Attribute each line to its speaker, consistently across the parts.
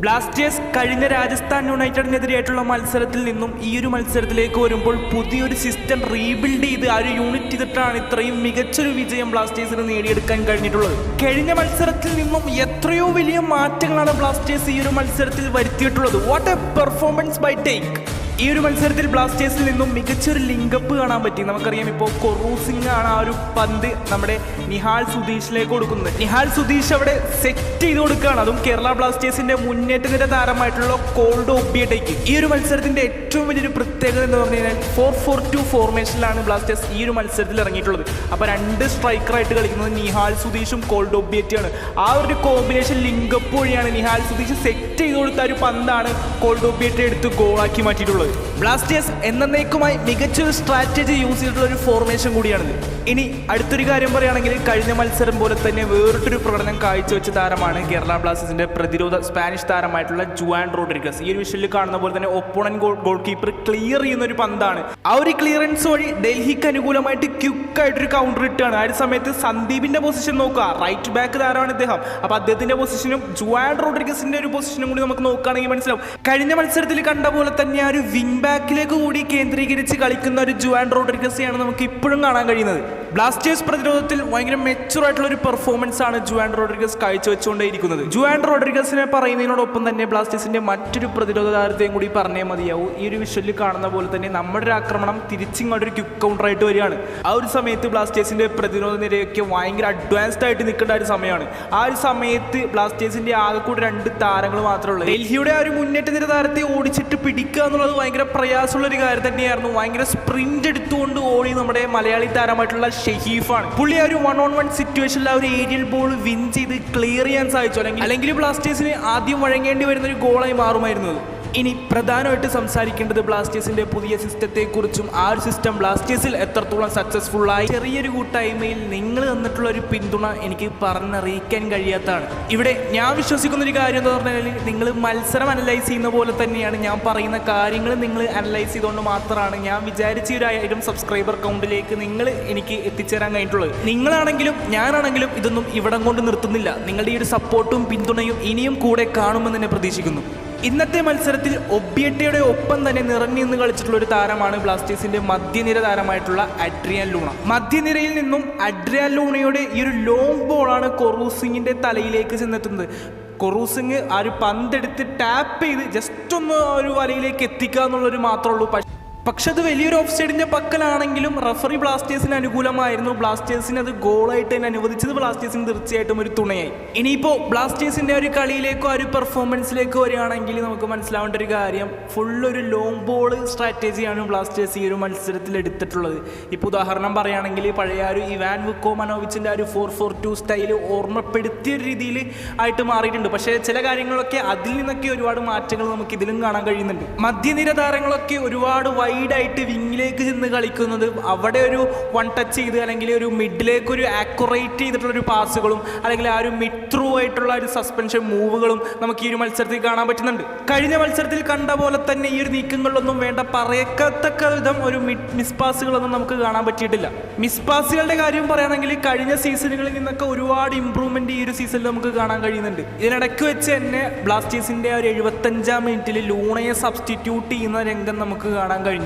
Speaker 1: Blasters കഴിഞ്ഞ രാജസ്ഥാൻ യുണൈറ്റഡിനെതിരെയായിട്ടുള്ള മത്സരത്തിൽ നിന്നും ഈ ഒരു മത്സരത്തിലേക്ക് വരുമ്പോൾ പുതിയൊരു സിസ്റ്റം റീബിൽഡ് ചെയ്ത് ആ ഒരു യൂണിറ്റ് ചെയ്തിട്ടാണ് ഇത്രയും മികച്ചൊരു വിജയം ബ്ലാസ്റ്റേഴ്സിന് നേടിയെടുക്കാൻ കഴിഞ്ഞിട്ടുള്ളത്. കഴിഞ്ഞ മത്സരത്തിൽ നിന്നും എത്രയോ വലിയ മാറ്റങ്ങളാണ് ബ്ലാസ്റ്റേഴ്സ് ഈ ഒരു മത്സരത്തിൽ വരുത്തിയിട്ടുള്ളത്. വാട്ട് എ പെർഫോമൻസ് ബൈ ടേക്ക്. ഈ ഒരു മത്സരത്തിൽ ബ്ലാസ്റ്റേഴ്സിൽ നിന്നും മികച്ചൊരു ലിങ്കപ്പ് കാണാൻ പറ്റി. നമുക്കറിയാം, ഇപ്പോൾ കൊറൂസിംഗ് ആണ് ആ ഒരു പന്ത് നമ്മുടെ നിഹാൽ സുധീഷിലേക്ക് കൊടുക്കുന്നത്. നിഹാൽ സുധീഷ് അവിടെ സെറ്റ് ചെയ്ത് കൊടുക്കുകയാണ്, അതും കേരള ബ്ലാസ്റ്റേഴ്സിന്റെ മുന്നേറ്റ നിര താരമായിട്ടുള്ള കോൾഡ് ഒബിയട്ടേക്ക്. ഈ ഒരു മത്സരത്തിന്റെ ഏറ്റവും വലിയൊരു പ്രത്യേകത എന്ന് പറഞ്ഞു കഴിഞ്ഞാൽ 4-4-2 ഫോർമേഷനിലാണ് ബ്ലാസ്റ്റേഴ്സ് ഈ ഒരു മത്സരത്തിൽ ഇറങ്ങിയിട്ടുള്ളത്. അപ്പോൾ രണ്ട് സ്ട്രൈക്കറായിട്ട് കളിക്കുന്നത് നിഹാൽ സുധീഷും കോൾഡ് ഒബിയറ്റയാണ്. ആ ഒരു കോമ്പിനേഷൻ ലിങ്കപ്പ് വഴിയാണ് നിഹാൽ സുധീഷ് സെറ്റ് ചെയ്ത് കൊടുത്ത ഒരു പന്താണ് കോൾഡ് ഒബിയറ്റെ എടുത്ത് ഗോളാക്കി മാറ്റിയിട്ടുള്ളത്. ബ്ലാസ്റ്റേഴ്സ് എന്നേക്കുമായി മികച്ചൊരു സ്ട്രാറ്റജി യൂസ് ചെയ്തിട്ടുള്ള ഒരു ഫോർമേഷൻ കൂടിയാണിത്. ഇനി അടുത്തൊരു കാര്യം പറയുകയാണെങ്കിൽ, കഴിഞ്ഞ മത്സരം പോലെ തന്നെ വേറിട്ടൊരു പ്രകടനം കാഴ്ചവെച്ച താരമാണ് കേരള ബ്ലാസ്റ്റേഴ്സിന്റെ പ്രതിരോധ സ്പാനിഷ് താരമായിട്ടുള്ള ജുവാൻ റോഡ്രിഗസ്. ഈ ഒരു വിഷയിൽ കാണുന്ന പോലെ തന്നെ ഒപ്പോണന്റ് ഗോൾ കീപ്പർ ക്ലിയർ ചെയ്യുന്ന ഒരു പന്താണ്. ആ ഒരു ക്ലിയറൻസ് വഴി ഡൽഹിക്ക് അനുകൂലമായിട്ട് ക്വിക്കായിട്ടൊരു കൗണ്ടർ ഇട്ടാണ്. ആ ഒരു സമയത്ത് സന്ദീപിന്റെ പൊസിഷൻ നോക്കുക, റൈറ്റ് ബാക്ക് താരമാണ് ഇദ്ദേഹം. അപ്പോൾ അദ്ദേഹത്തിന്റെ പൊസിഷനും ജുവാൻ റോഡ്രിഗസിന്റെ ഒരു പൊസിഷനും കൂടി നമുക്ക് നോക്കുകയാണെങ്കിൽ മനസ്സിലാവും. കഴിഞ്ഞ മത്സരത്തിൽ കണ്ട പോലെ തന്നെ ആ ഒരു വിങ് ബാക്കിലേക്ക് കൂടി കേന്ദ്രീകരിച്ച് കളിക്കുന്ന ഒരു ജുവാൻ റോഡ്രിഗസിനെയാണ് നമുക്ക് ഇപ്പോഴും കാണാൻ കഴിയുന്നത്. ബ്ലാസ്റ്റേഴ്സ് പ്രതിരോധത്തിൽ ഭയങ്കര മെച്ചൂർ ആയിട്ടുള്ള ഒരു പെർഫോമൻസ് ആണ് ജുവാൻ റോഡ്രിഗസ് കാഴ്ചവെച്ചുകൊണ്ടേയിരിക്കുന്നത്. ജുവാൻ റോഡ്രിഗസിനെ പറയുന്നതിനോടൊപ്പം തന്നെ ബ്ലാസ്റ്റേഴ്സിന്റെ മറ്റൊരു പ്രതിരോധ താരത്തെയും കൂടി പറഞ്ഞേ മതിയാവും. ഈ ഒരു വിഷ്വലിൽ കാണുന്ന പോലെ തന്നെ നമ്മുടെ ഒരു ആക്രമണം തിരിച്ചിങ്ങോട്ടൊരു ക്വിക്ക് കൗണ്ടർ ആയിട്ട് വരികയാണ്. ആ ഒരു സമയത്ത് ബ്ലാസ്റ്റേഴ്സിന്റെ പ്രതിരോധ നിരയൊക്കെ ഭയങ്കര അഡ്വാൻസ്ഡ് ആയിട്ട് നിൽക്കേണ്ട ഒരു സമയമാണ്. ആ ഒരു സമയത്ത് ബ്ലാസ്റ്റേഴ്സിന്റെ ആകെ കൂടി 2 താരങ്ങൾ മാത്രമേ ഉള്ളൂ. ഡൽഹിയുടെ ആ ഒരു മുന്നേറ്റ നിര താരത്തെ ഓടിച്ചിട്ട് പിടിക്കുക എന്നുള്ളത് ഭയങ്കര പ്രയാസമുള്ള ഒരു കാര്യം തന്നെയായിരുന്നു. ഭയങ്കര സ്പ്രിന്റ് എടുത്തുകൊണ്ട് ഓടി നമ്മുടെ മലയാളി താരമായിട്ടുള്ള ഷെഹീഫാണ്. പുള്ളി ആ ഒരു 1-on-1 സിറ്റുവേഷനിൽ ആ ഒരു ഏരിയൽ ബോൾ വിൻ ചെയ്ത് ക്ലിയർ ചെയ്യാൻ സാധിച്ചു. അല്ലെങ്കിൽ ബ്ലാസ്റ്റേഴ്സിന് ആദ്യം വഴങ്ങേണ്ടി വരുന്ന ഒരു ഗോളായി മാറുമായിരുന്നത്. ഇനി പ്രധാനമായിട്ട് സംസാരിക്കേണ്ടത് ബ്ലാസ്റ്റേഴ്സിന്റെ പുതിയ സിസ്റ്റത്തെക്കുറിച്ചും ആ ഒരു സിസ്റ്റം ബ്ലാസ്റ്റേഴ്സിൽ എത്രത്തോളം സക്സസ്ഫുള്ളായി. ചെറിയൊരു കൂട്ടായ്മയിൽ നിങ്ങൾ തന്നിട്ടുള്ള ഒരു പിന്തുണ എനിക്ക് പറഞ്ഞറിയിക്കാൻ കഴിയാത്തതാണ്. ഇവിടെ ഞാൻ വിശ്വസിക്കുന്ന ഒരു കാര്യം എന്ന് പറഞ്ഞാൽ, നിങ്ങൾ മത്സരം അനലൈസ് ചെയ്യുന്ന പോലെ തന്നെയാണ് ഞാൻ പറയുന്ന കാര്യങ്ങൾ നിങ്ങൾ അനലൈസ് ചെയ്തുകൊണ്ട് മാത്രമാണ് ഞാൻ വിചാരിച്ച ഒരു 1000 സബ്സ്ക്രൈബർ കൗണ്ടിലേക്ക് നിങ്ങൾ എനിക്ക് എത്തിച്ചേരാൻ കഴിഞ്ഞിട്ടുള്ളത്. നിങ്ങളാണെങ്കിലും ഞാനാണെങ്കിലും ഇതൊന്നും ഇവിടം കൊണ്ട് നിർത്തുന്നില്ല. നിങ്ങളുടെ ഈ ഒരു സപ്പോർട്ടും പിന്തുണയും ഇനിയും കൂടെ കാണുമെന്ന് തന്നെ പ്രതീക്ഷിക്കുന്നു. ഇന്നത്തെ മത്സരത്തിൽ ഒബിയട്ടയുടെ ഒപ്പം തന്നെ നിറഞ്ഞു നിന്ന് കളിച്ചിട്ടുള്ള ഒരു താരമാണ് ബ്ലാസ്റ്റേഴ്സിന്റെ മധ്യനിര താരമായിട്ടുള്ള അഡ്രിയാൻ ലൂണ. മധ്യനിരയിൽ നിന്നും അഡ്രിയാൻ ലൂണയുടെ ഈ ഒരു ലോങ് ബോളാണ് കൊറൂസിംഗിന്റെ തലയിലേക്ക് ചെന്നെത്തുന്നത്. കൊറൂസിംഗ് ആ ഒരു പന്തെടുത്ത് ടാപ്പ് ചെയ്ത് ജസ്റ്റ് ഒന്ന് ഒരു വലയിലേക്ക് എത്തിക്കുക എന്നുള്ളൊരു മാത്രമേ ഉള്ളൂ. പക്ഷെ അത് വലിയൊരു ഓഫ് സൈഡിന്റെ പക്കലാണെങ്കിലും റഫറി ബ്ലാസ്റ്റേഴ്സിന് അനുകൂലമായിരുന്നു. ബ്ലാസ്റ്റേഴ്സിന് അത് ഗോളായിട്ട് തന്നെ അനുവദിച്ചത് ബ്ലാസ്റ്റേഴ്സിന് തീർച്ചയായിട്ടും ഒരു തുണയായി. ഇനിയിപ്പോൾ ബ്ലാസ്റ്റേഴ്സിന്റെ ഒരു കളിയിലേക്കോ ഒരു പെർഫോമൻസിലേക്കോ വരികയാണെങ്കിൽ നമുക്ക് മനസ്സിലാവേണ്ട ഒരു കാര്യം, ഫുള്ളൊരു ലോങ് ബോൾ സ്ട്രാറ്റജിയാണ് ബ്ലാസ്റ്റേഴ്സ് ഈ ഒരു മത്സരത്തിൽ എടുത്തിട്ടുള്ളത്. ഇപ്പോൾ ഉദാഹരണം പറയുകയാണെങ്കിൽ, പഴയ ഒരു ഇവാൻ വുക്കോമനോവിച്ചിന്റെ ഒരു 4-4-2 സ്റ്റൈല് ഓർമ്മപ്പെടുത്തിയ ഒരു രീതിയിൽ ആയിട്ട് മാറിയിട്ടുണ്ട്. പക്ഷേ ചില കാര്യങ്ങളൊക്കെ അതിൽ നിന്നൊക്കെ ഒരുപാട് മാറ്റങ്ങൾ നമുക്ക് ഇതിലും കാണാൻ കഴിയുന്നുണ്ട്. മധ്യനിര താരങ്ങളൊക്കെ ഒരുപാട് വൈഡായിട്ട് വിങ്ങിലേക്ക് ചെന്ന് കളിക്കുന്നത്, അവിടെ ഒരു 1 ടച്ച് ചെയ്ത് അല്ലെങ്കിൽ ഒരു മിഡിലേക്ക് ഒരു ആക്യുറേറ്റ് ചെയ്തിട്ടുള്ളൊരു പാസുകളും അല്ലെങ്കിൽ ആ ഒരു മിഡ് ത്രൂ ആയിട്ടുള്ള ഒരു സസ്പെൻഷൻ മൂവുകളും നമുക്ക് ഈ ഒരു മത്സരത്തിൽ കാണാൻ പറ്റുന്നുണ്ട്. കഴിഞ്ഞ മത്സരത്തിൽ കണ്ട പോലെ തന്നെ ഈ ഒരു നീക്കങ്ങളിലൊന്നും വേണ്ട പറയത്തക്ക വിധം ഒരു മിസ് പാസുകളൊന്നും നമുക്ക് കാണാൻ പറ്റിയിട്ടില്ല. മിസ് പാസുകളുടെ കാര്യം പറയുകയാണെങ്കിൽ കഴിഞ്ഞ സീസണുകളിൽ നിന്നൊക്കെ ഒരുപാട് ഇമ്പ്രൂവ്മെന്റ് ഈ ഒരു സീസണിൽ നമുക്ക് കാണാൻ കഴിയുന്നുണ്ട്. ഇതിനിടയ്ക്ക് വെച്ച് തന്നെ ബ്ലാസ്റ്റേഴ്സിന്റെ ഒരു 75-ാം മിനിറ്റിൽ ലൂണയെ സബ്സ്റ്റിറ്റ്യൂട്ട് ചെയ്യുന്ന രംഗം നമുക്ക് കാണാൻ കഴിഞ്ഞിരുന്നു.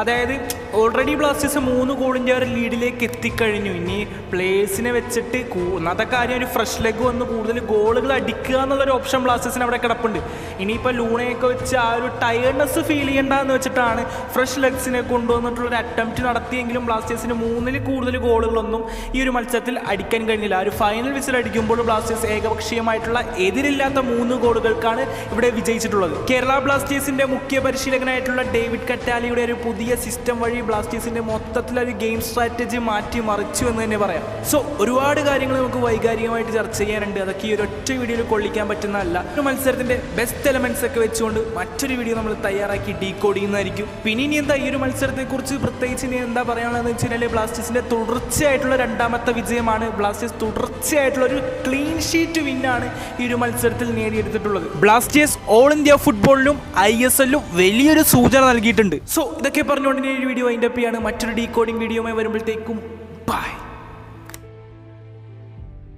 Speaker 1: അതായത് ഓൾറെഡി ബ്ലാസ്റ്റേഴ്സ് 3 ഗോളിൻ്റെ ഒരു ലീഡിലേക്ക് എത്തിക്കഴിഞ്ഞു. ഇനി പ്ലേയേഴ്സിനെ വെച്ചിട്ട് ഒന്നാമത്തെ കാര്യം ഒരു ഫ്രഷ് ലെഗ് വന്ന് കൂടുതൽ ഗോളുകൾ അടിക്കുക എന്നുള്ളൊരു ഓപ്ഷൻ ബ്ലാസ്റ്റേഴ്സിന് അവിടെ കിടപ്പുണ്ട്. ഇനിയിപ്പോൾ ലൂണയൊക്കെ വെച്ച് ആ ഒരു ടയർഡ്നെസ് ഫീൽ ചെയ്യേണ്ടെന്ന് വെച്ചിട്ടാണ് ഫ്രഷ് ലെഗ്സിനെ കൊണ്ടുവന്നിട്ടുള്ളൊരു അറ്റംപ്റ്റ് നടത്തിയെങ്കിലും ബ്ലാസ്റ്റേഴ്സിന് 3-ൽ കൂടുതൽ ഗോളുകളൊന്നും ഈ ഒരു മത്സരത്തിൽ അടിക്കാൻ കഴിഞ്ഞില്ല. ആ ഒരു ഫൈനൽ വിസിൽ അടിക്കുമ്പോൾ ബ്ലാസ്റ്റേഴ്സ് ഏകപക്ഷീയമായിട്ടുള്ള എതിരില്ലാത്ത 3 ഗോളുകൾക്കാണ് ഇവിടെ വിജയിച്ചിട്ടുള്ളത്. കേരള ബ്ലാസ്റ്റേഴ്സിന്റെ മുഖ്യ പരിശീലകനായിട്ടുള്ള ഡേവിഡ് കറ്റാലിയുടെ ഒരു പുതിയ സിസ്റ്റം വഴി ബ്ലാസ്റ്റേഴ്സിന്റെ മൊത്തത്തിലൊരു ഗെയിം സ്ട്രാറ്റജി മാറ്റി മറിച്ചു എന്ന് തന്നെ പറയാം. സോ ഒരുപാട് കാര്യങ്ങൾ നമുക്ക് വൈകാരികമായിട്ട് ചർച്ച ചെയ്യാനുണ്ട്. അതൊക്കെ ഈ ഒരൊറ്റ വീഡിയോയിൽ കൊള്ളിക്കാൻ പറ്റുന്നതല്ല. ഒരു മത്സരത്തിന്റെ ബെസ്റ്റ് എലമെന്റ്സ് ഒക്കെ വെച്ചുകൊണ്ട് മറ്റൊരു വീഡിയോ നമ്മൾ തയ്യാറാക്കി ഡീകോഡ് ചെയ്യുന്നതായിരിക്കും. പിന്നെ ഇനി എന്താ ഈ ഒരു മത്സരത്തെക്കുറിച്ച് പ്രത്യേകിച്ച് ഇനി എന്താ പറയാനുള്ളതെന്ന് വെച്ച് കഴിഞ്ഞാൽ, ബ്ലാസ്റ്റേഴ്സിന്റെ തുടർച്ചയായിട്ടുള്ള 2ാമത്തെ വിജയമാണ്. ബ്ലാസ്റ്റേഴ്സ് തുടർച്ചയായിട്ടുള്ള ഒരു ക്ലീൻ ഷീറ്റ് വിന്നാണ് ഈ ഒരു മത്സരത്തിൽ നേടിയെടുത്തിട്ടുള്ളത്. ബ്ലാസ്റ്റേഴ്സ് ഓൾ ഇന്ത്യ ഫുട്ബോളിലും ISL-ലും വലിയൊരു സൂചന നൽകിയിട്ടുണ്ട്. സോ ഇതൊക്കെ പറഞ്ഞുകൊണ്ട് ഈ വീഡിയോ അതിൻ്റെ മറ്റൊരു ഡീകോഡിംഗ് വീഡിയോയുമായി വരുമ്പോഴത്തേക്കും ബൈ.